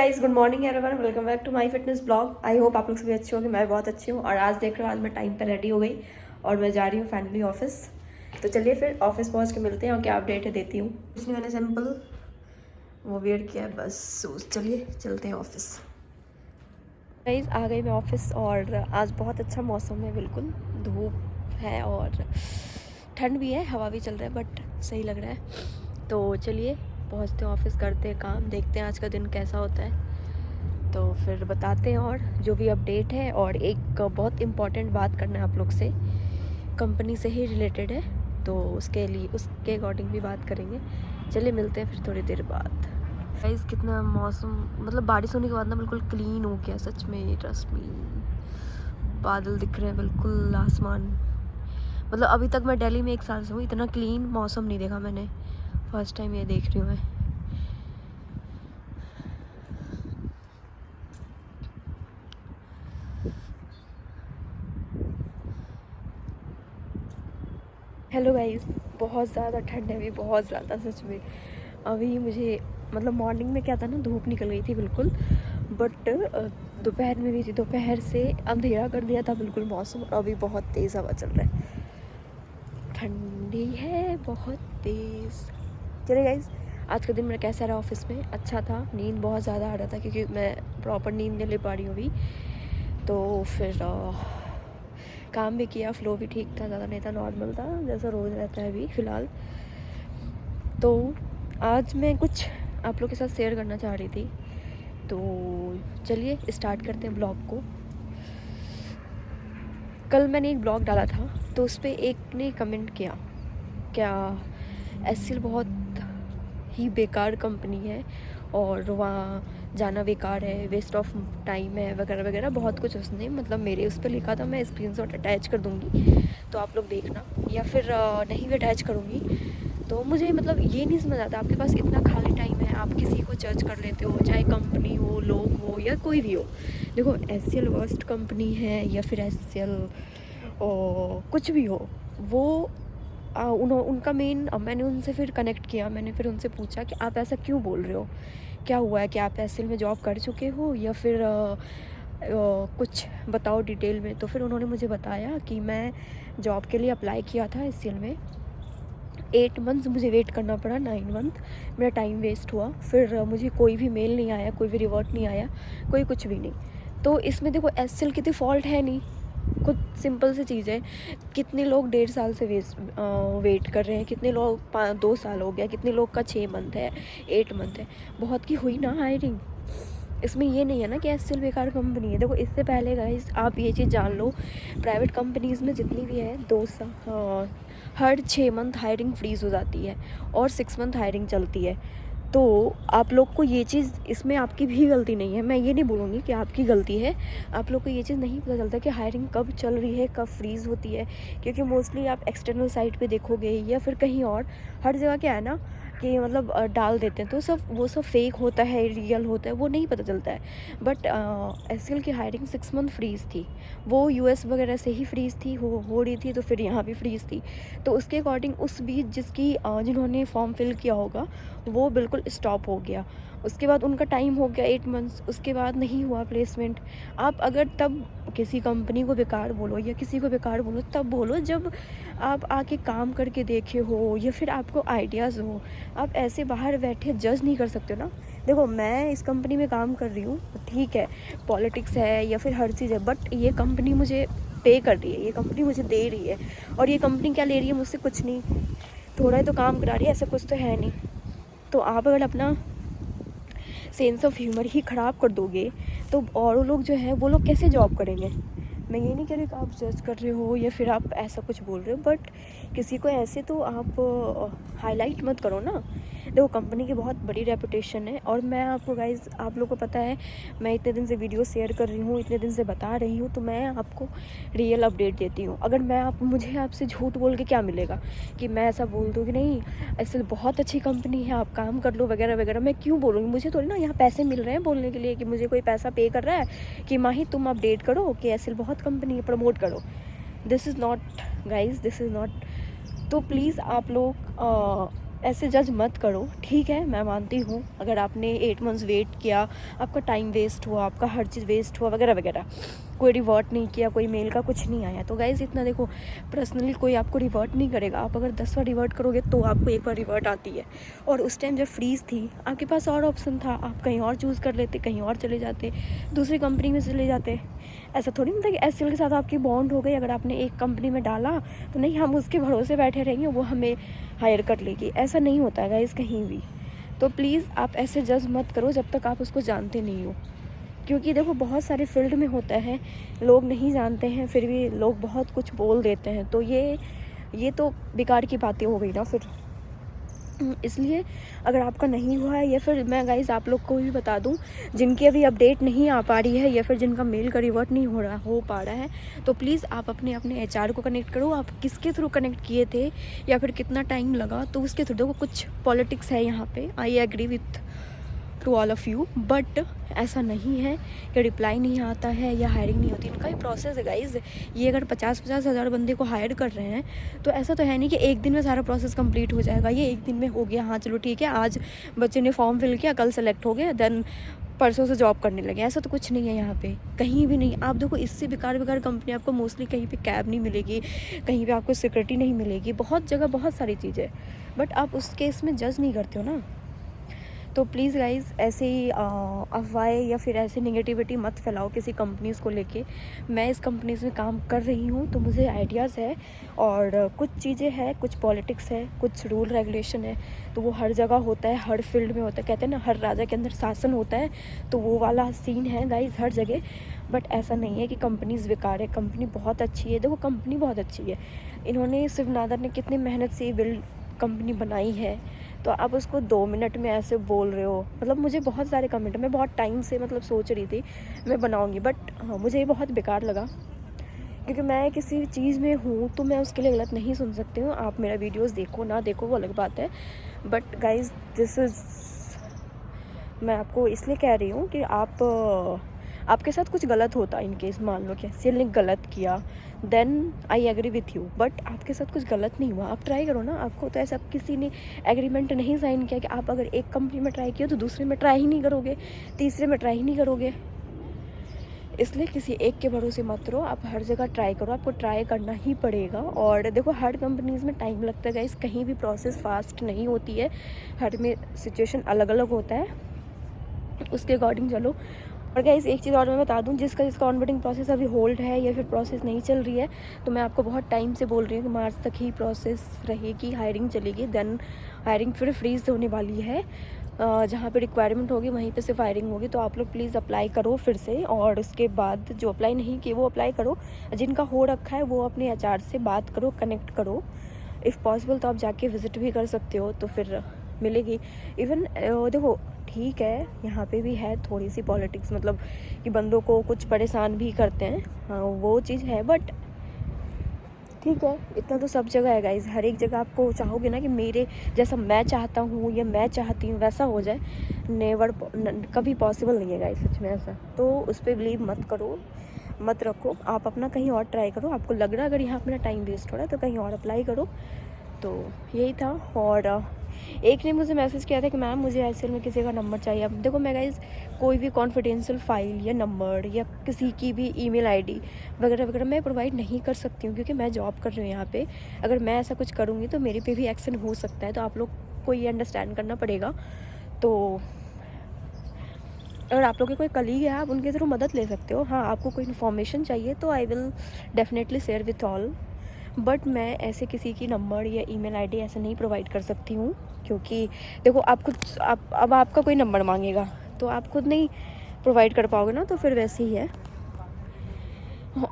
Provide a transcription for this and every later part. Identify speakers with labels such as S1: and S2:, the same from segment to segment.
S1: Guys good morning everyone, welcome back to my fitness blog. I hope आप लोग सभी अच्छे होंगे। मैं बहुत अच्छी हूँ और आज देख रहे हो, आज मैं टाइम पे रेडी हो गई और मैं जा रही हूँ फाइनली ऑफिस। तो चलिए फिर ऑफिस पहुँच के मिलते हैं और क्या अपडेट है देती हूँ। इसलिए मैंने सिंपल वो वेयर किया है बस। चलिए चलते हैं ऑफिस। गाइस आ गई मैं ऑफिस और आज बहुत अच्छा मौसम है, बिल्कुल धूप है और ठंड भी है, हवा भी चल रहा है, बट सही लग रहा है। तो चलिए पहुँचते हैं ऑफिस, करते हैं काम, देखते हैं आज का दिन कैसा होता है तो फिर बताते हैं और जो भी अपडेट है। और एक बहुत इम्पॉर्टेंट बात करना है आप लोग से, कंपनी से ही रिलेटेड है, तो उसके लिए उसके अकॉर्डिंग भी बात करेंगे। चलिए मिलते हैं फिर थोड़ी देर बाद। गाइस कितना मौसम, मतलब बारिश होने के बाद ना बिल्कुल क्लीन हो गया सच में। ट्रस्ट मी, बादल दिख रहे हैं बिल्कुल, आसमान। मतलब अभी तक मैं दिल्ली में 1 साल से हूँ, इतना क्लीन मौसम नहीं देखा मैंने। फर्स्ट टाइम ये देख रही हूँ मैं। हेलो गाइस, बहुत ज़्यादा ठंड है अभी, बहुत ज़्यादा सच में। अभी मुझे मतलब मॉर्निंग में क्या था ना, धूप निकल गई थी बिल्कुल, बट दोपहर में भी थी। दोपहर से अंधेरा कर दिया था बिल्कुल मौसम, और अभी बहुत तेज़ हवा चल रहा है, ठंडी है बहुत तेज़। चलिए गाइस, आज का दिन मेरा कैसा रहा ऑफिस में? अच्छा था, नींद बहुत ज़्यादा आ रहा था क्योंकि मैं प्रॉपर नींद नहीं ले पा रही हूँ अभी। तो फिर काम भी किया, फ्लो भी ठीक था, ज़्यादा नहीं था, नॉर्मल था जैसा रोज़ रहता है अभी फ़िलहाल। तो आज मैं कुछ आप लोग के साथ शेयर करना चाह रही थी, तो चलिए स्टार्ट करते हैं ब्लॉग को। कल मैंने एक ब्लॉग डाला था तो उस पर एक ने कमेंट किया, क्या एससीएल बहुत ही बेकार कंपनी है और वहाँ जाना बेकार है, वेस्ट ऑफ टाइम है वगैरह वगैरह, बहुत कुछ उसने मतलब मेरे उस पर लिखा था। मैं स्क्रीनशॉट अटैच कर दूँगी तो आप लोग देखना, या फिर नहीं भी अटैच करूँगी। तो मुझे मतलब ये नहीं समझ आता, आपके पास इतना खाली टाइम है, आप किसी को जज कर लेते हो, चाहे कंपनी हो, लोग हो या कोई भी हो। देखो एससीएल वर्स्ट कंपनी है या फिर एससीएल कुछ भी हो, वो उनका मेन, मैंने उनसे फिर कनेक्ट किया, मैंने फिर उनसे पूछा कि आप ऐसा क्यों बोल रहे हो, क्या हुआ है, कि आप एससीएल में जॉब कर चुके हो या फिर कुछ बताओ डिटेल में। तो फिर उन्होंने मुझे बताया कि मैं जॉब के लिए अप्लाई किया था एससीएल में, 8 मंथ्स मुझे वेट करना पड़ा, 9 मंथ मेरा टाइम वेस्ट हुआ। फिर मुझे कोई भी मेल नहीं आया, कोई भी रिवर्ट नहीं आया, कोई कुछ भी नहीं। तो इसमें देखो एससीएल की तो फॉल्ट है नहीं, खुद सिंपल सी चीज़ है। कितने लोग 1.5 साल से वेट कर रहे हैं, कितने लोग 2 साल हो गया, कितने लोग का 6 मंथ है, 8 मंथ है, बहुत की हुई ना हायरिंग। इसमें ये नहीं है ना कि एससीएल बेकार कंपनी है। देखो इससे पहले गाइस आप ये चीज़ जान लो, प्राइवेट कंपनीज़ में जितनी भी है 2 साल, हर 6 मंथ हायरिंग फ्रीज़ हो जाती है और 6 मंथ हायरिंग चलती है। तो आप लोग को ये चीज़, इसमें आपकी भी गलती नहीं है, मैं ये नहीं बोलूँगी कि आपकी गलती है। आप लोग को ये चीज़ नहीं पता चलता कि हायरिंग कब चल रही है, कब फ्रीज़ होती है, क्योंकि मोस्टली आप एक्सटर्नल साइट पे देखोगे या फिर कहीं और, हर जगह क्या है ना कि मतलब डाल देते हैं तो सब वो सब फेक होता है, रियल होता है, वो नहीं पता चलता है। बट एससीएल की हायरिंग 6 मंथ फ्रीज़ थी, वो यूएस वगैरह से ही फ्रीज़ थी, हो रही थी, तो फिर यहाँ भी फ्रीज़ थी। तो उसके अकॉर्डिंग उस बीच जिन्होंने फॉर्म फिल किया होगा वो बिल्कुल स्टॉप हो गया। उसके बाद उनका टाइम हो गया 8 मंथ्स, उसके बाद नहीं हुआ प्लेसमेंट। आप अगर तब किसी कंपनी को बेकार बोलो या किसी को बेकार बोलो, तब बोलो जब आप आके काम करके देखे हो या फिर आपको आइडियाज़ हो। आप ऐसे बाहर बैठे जज नहीं कर सकते हो ना। देखो मैं इस कंपनी में काम कर रही हूँ, ठीक है, पॉलिटिक्स है या फिर हर चीज़ है, बट ये कंपनी मुझे पे कर रही है, ये कंपनी मुझे दे रही है, और ये कंपनी क्या ले रही है मुझसे? कुछ नहीं, थोड़ा ही तो काम करा रही है, ऐसा कुछ तो है नहीं। तो आप अगर अपना सेंस ऑफ ह्यूमर ही ख़राब कर दोगे तो और लोग जो है वो लोग कैसे जॉब करेंगे? मैं ये नहीं कह रही कि आप जज कर रहे हो या फिर आप ऐसा कुछ बोल रहे हो, बट किसी को ऐसे तो आप हाईलाइट मत करो ना। देखो कंपनी की बहुत बड़ी रेपुटेशन है, और मैं आपको गाइज, आप लोगों को पता है मैं इतने दिन से वीडियो शेयर कर रही हूँ, इतने दिन से बता रही हूँ, तो मैं आपको रियल अपडेट देती हूँ। अगर मुझे आपसे झूठ बोल के क्या मिलेगा, कि मैं ऐसा बोल दूँ कि नहीं ऐसे बहुत अच्छी कंपनी है, आप काम कर लो वगैरह वगैरह, मैं क्यों बोलूँगी? मुझे थोड़ी ना यहाँ पैसे मिल रहे हैं बोलने के लिए, कि मुझे कोई पैसा पे कर रहा है कि माही तुम अपडेट करो कि एसएल बहुत कंपनी है, प्रमोट करो। This is not guys, this is not. तो प्लीज़ आप लोग ऐसे जज मत करो, ठीक है। मैं मानती हूँ अगर आपने 8 मंथ्स वेट किया, आपका टाइम वेस्ट हुआ, आपका हर चीज़ वेस्ट हुआ वगैरह वगैरह, कोई रिवर्ट नहीं किया, कोई मेल का कुछ नहीं आया, तो गाइज़ इतना देखो, पर्सनली कोई आपको रिवर्ट नहीं करेगा। आप अगर 10 बार रिवर्ट करोगे तो आपको एक बार रिवर्ट आती है। और उस टाइम जब फ्रीज़ थी आपके पास और ऑप्शन था, आप कहीं और चूज़ कर लेते, कहीं और चले जाते, दूसरी कंपनी में चले जाते। ऐसा थोड़ी ना था कि एससीएल के साथ आपकी बॉन्ड हो गई, अगर आपने एक कंपनी में डाला तो नहीं हम उसके भरोसे बैठे रहेंगे, वो हमें हायर कर लेगी। ऐसा नहीं होता है गाइस कहीं भी। तो प्लीज़ आप ऐसे जज मत करो जब तक आप उसको जानते नहीं हो, क्योंकि देखो बहुत सारे फील्ड में होता है, लोग नहीं जानते हैं फिर भी लोग बहुत कुछ बोल देते हैं, तो ये तो बेकार की बातें हो गई ना फिर। इसलिए अगर आपका नहीं हुआ है, या फिर मैं गाइस आप लोग को भी बता दूं, जिनकी अभी अपडेट नहीं आ पा रही है या फिर जिनका मेल का रिवर्ट नहीं हो पा रहा है, तो प्लीज़ आप अपने एचआर को कनेक्ट करो। आप किसके थ्रू कनेक्ट किए थे या फिर कितना टाइम लगा, तो उसके थ्रू देखो कुछ पॉलिटिक्स है यहाँ पे। I agree with to all of you, but ऐसा नहीं है कि रिप्लाई नहीं आता है या हायरिंग नहीं होती। इनका ही प्रोसेस है गाइज़। ये अगर 50-50 हज़ार बंदे को हायर कर रहे हैं तो ऐसा तो है नहीं कि एक दिन में सारा प्रोसेस कंप्लीट हो जाएगा। ये एक दिन में हो गया, हाँ चलो ठीक है, आज बच्चे ने फॉर्म फिल किया, कल सेलेक्ट हो गया, देन परसों से जॉब करने लगे। ऐसा तो कुछ नहीं है यहाँ पे, कहीं भी नहीं। आप देखो इससे बेकार कंपनी आपको मोस्टली कहीं पे कैब नहीं मिलेगी, कहीं पे आपको सिक्योरिटी नहीं मिलेगी, बहुत जगह बहुत सारी चीज़ें, बट आप उस केस में जज नहीं करते हो ना। तो प्लीज़ गाइज़ ऐसे ही अफवाहें या फिर ऐसे नेगेटिविटी मत फैलाओ किसी कंपनीज़ को लेके। मैं इस कंपनीज़ में काम कर रही हूँ तो मुझे आइडियाज़ है, और कुछ चीज़ें हैं, कुछ पॉलिटिक्स है, कुछ रूल रेगुलेशन है, तो वो हर जगह होता है, हर फील्ड में होता है। कहते हैं ना हर राजा के अंदर शासन होता है, तो वो वाला सीन है गाइज़ हर जगह। बट ऐसा नहीं है कि कंपनीज़ बेकार है, कंपनी बहुत अच्छी है। देखो कंपनी बहुत अच्छी है, इन्होंने शिवनादर ने कितनी मेहनत से बिल्ड कंपनी बनाई है, तो आप उसको 2 मिनट में ऐसे बोल रहे हो। मतलब मुझे बहुत सारे कमेंट, मैं बहुत टाइम से मतलब सोच रही थी मैं बनाऊंगी, बट हाँ मुझे ये बहुत बेकार लगा, क्योंकि मैं किसी चीज़ में हूँ तो मैं उसके लिए गलत नहीं सुन सकती हूँ। आप मेरा वीडियोस देखो ना देखो वो अलग बात है, बट गाइज दिस इज़, मैं आपको इसलिए कह रही हूँ कि आपके साथ कुछ गलत होता, इन केस मान लो कि एचसीएल ने गलत किया, then I agree with you, but आपके साथ कुछ गलत नहीं हुआ। आप ट्राई करो ना। आपको तो ऐसा किसी ने एग्रीमेंट नहीं साइन किया कि आप अगर एक कंपनी में ट्राई किया तो दूसरे में ट्राई ही नहीं करोगे, तीसरे में ट्राई ही नहीं करोगे। इसलिए किसी एक के भरोसे मत रहो, आप हर जगह ट्राई करो, आपको ट्राई करना ही पड़ेगा। और देखो हर कंपनीज़ में टाइम लगता है गाइस, कहीं भी प्रोसेस फास्ट नहीं होती है, हर में सिचुएशन अलग अलग होता है, उसके अकॉर्डिंग चलो। और गाइस एक चीज़ और मैं बता दूं, जिसका ऑनबोर्डिंग प्रोसेस अभी होल्ड है या फिर प्रोसेस नहीं चल रही है, तो मैं आपको बहुत टाइम से बोल रही हूँ कि मार्च तक ही प्रोसेस रहेगी, हायरिंग चलेगी, देन हायरिंग फिर फ्रीज होने वाली है। जहाँ पे रिक्वायरमेंट होगी वहीं पे सिर्फ हायरिंग होगी, तो आप लोग प्लीज़ अप्लाई करो फिर से। और उसके बाद जो अप्लाई नहीं किए वो अप्लाई करो, जिनका हो रखा है वो अपने एचआर से बात करो, कनेक्ट करो। इफ़ पॉसिबल तो आप जाके विज़िट भी कर सकते हो, तो फिर मिलेगी। इवन देखो ठीक है, यहाँ पे भी है थोड़ी सी पॉलिटिक्स, मतलब कि बंदों को कुछ परेशान भी करते हैं, हाँ वो चीज़ है, बट ठीक है, इतना तो सब जगह है गाइज। हर एक जगह आपको चाहोगे ना कि मेरे जैसा मैं चाहता हूँ या मैं चाहती हूँ वैसा हो जाए, नेवर, कभी पॉसिबल नहीं है गाइज सच में ऐसा। तो उस पर बिलीव मत करो, मत रखो, आप अपना कहीं और ट्राई करो। आपको लग रहा है अगर यहाँ अपना टाइम वेस्ट हो रहा है तो कहीं और अप्लाई करो। तो यही था। और एक ने मुझे मैसेज किया था कि मैम मुझे एचसीएल में किसी का नंबर चाहिए। अब देखो मैं गाइज कोई भी कॉन्फिडेंशियल फाइल या नंबर या किसी की भी ईमेल आईडी वगैरह वगैरह मैं प्रोवाइड नहीं कर सकती हूँ, क्योंकि मैं जॉब कर रही हूँ यहाँ पे। अगर मैं ऐसा कुछ करूँगी तो मेरे पे भी एक्शन हो सकता है, तो आप लोग को ये अंडरस्टैंड करना पड़ेगा। तो अगर आप लोग के कोई कलीग है आप उनके थ्रू मदद ले सकते हो। हाँ आपको कोई इन्फॉर्मेशन चाहिए तो I will definitely share with all, but मैं ऐसे किसी की नंबर या ईमेल आईडी ऐसे नहीं प्रोवाइड कर सकती हूँ, क्योंकि देखो अब आपका कोई नंबर मांगेगा तो आप खुद नहीं प्रोवाइड कर पाओगे ना, तो फिर वैसे ही है।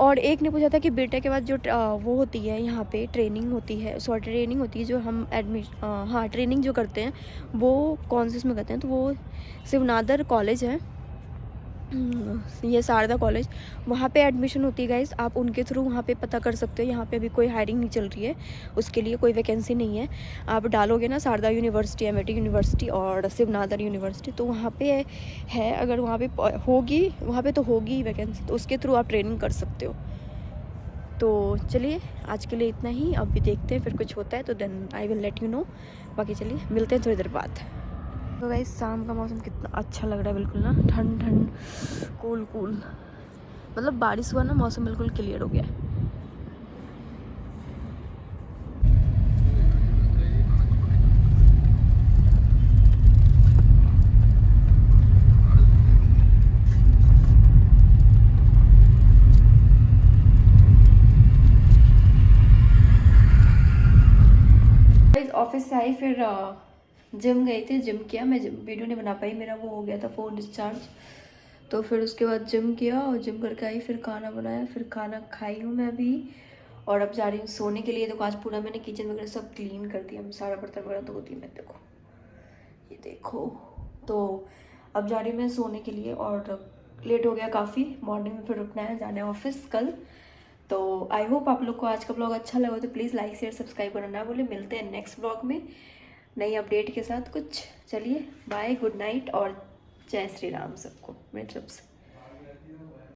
S1: और एक ने पूछा था कि बीटेक के बाद जो वो होती है यहाँ पे ट्रेनिंग होती है, सॉरी ट्रेनिंग होती है जो हम हाँ ट्रेनिंग जो करते हैं वो कौन से इसमें करते हैं, तो वो शिवनादर कॉलेज है, ये शारदा कॉलेज, वहाँ पे एडमिशन होती है गाइस। आप उनके थ्रू वहाँ पे पता कर सकते हो। यहाँ पे अभी कोई हायरिंग नहीं चल रही है, उसके लिए कोई वैकेंसी नहीं है। आप डालोगे ना शारदा यूनिवर्सिटी, एमआईटी यूनिवर्सिटी और शिवनादर यूनिवर्सिटी, तो वहाँ पे है, अगर वहाँ पे होगी, वहाँ पे तो होगी वैकेंसी, तो उसके थ्रू आप ट्रेनिंग कर सकते हो। तो चलिए आज के लिए इतना ही, अभी देखते हैं फिर कुछ होता है तो then I will let you know. बाकी चलिए मिलते हैं थोड़ी देर बाद। तो गाइस शाम का मौसम कितना अच्छा लग रहा है, बिल्कुल ना ठंड ठंड कूल कूल, मतलब बारिश हुआ ना मौसम बिल्कुल क्लियर हो गया है। ऑफिस से आई फिर जिम गई थी, जिम किया, मैं वीडियो नहीं बना पाई, मेरा वो हो गया था फ़ोन डिस्चार्ज। तो फिर उसके बाद जिम किया और जिम करके आई, फिर खाना बनाया, फिर खाना खाई हूँ मैं अभी। और अब जा रही हूँ सोने के लिए। तो आज पूरा मैंने किचन वगैरह सब क्लीन कर दिया, सारा बर्तन वगैरह धो दी मैं, देखो ये देखो। तो अब जा रही हूँ मैं सोने के लिए और लेट हो गया काफ़ी, मॉर्निंग में फिर उठना है, जाना है ऑफिस कल। तो आई होप आप लोग को आज का ब्लॉग अच्छा लगा, तो प्लीज़ लाइक शेयर सब्सक्राइब करना ना बोले। मिलते हैं नेक्स्ट ब्लॉग में नई अपडेट के साथ कुछ। चलिए बाय, गुड नाइट और जय श्री राम सबको मेरी तरफ से।